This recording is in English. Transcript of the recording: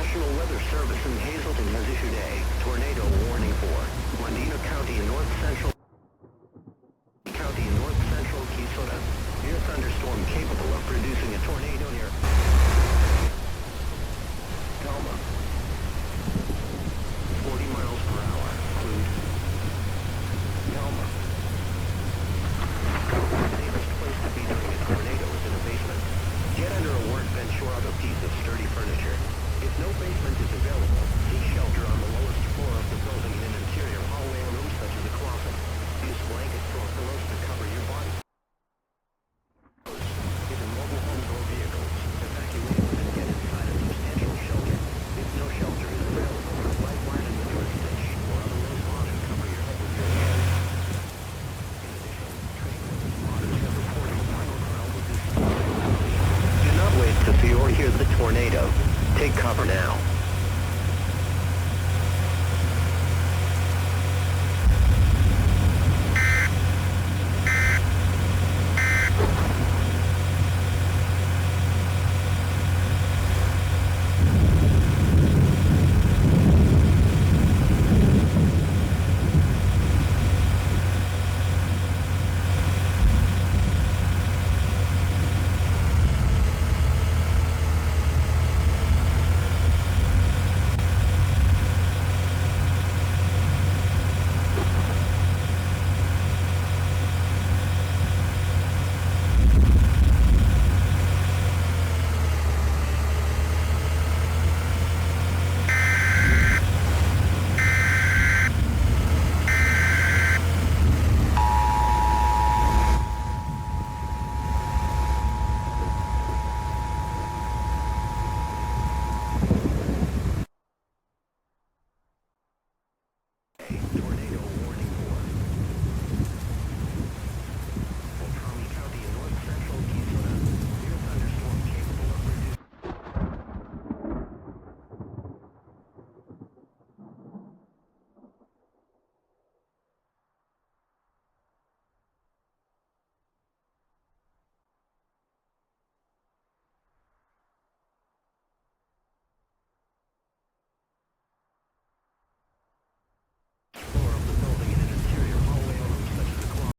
National Weather Service in Hazleton has issued a tornado warning for Mendocino County in north-central Keysota. Near thunderstorm capable of producing a tornado near Thelma. 40 miles per hour. Include Thelma. The safest place to be during a tornado is in a basement. Get under a workbench or other piece of sturdy furniture. If no basement is available, seek shelter on the lowest floor of the building in an interior hallway or room such as a closet. Use blankets or pillows to cover your body. If in mobile homes or vehicles, evacuate them and get inside a substantial shelter. If no shelter is available, lie flat in the nearest ditch or otherwise on and cover your head with your hands. In addition, train responders have reported final ground with this. Do not wait to see or hear the tornado. Take cover now.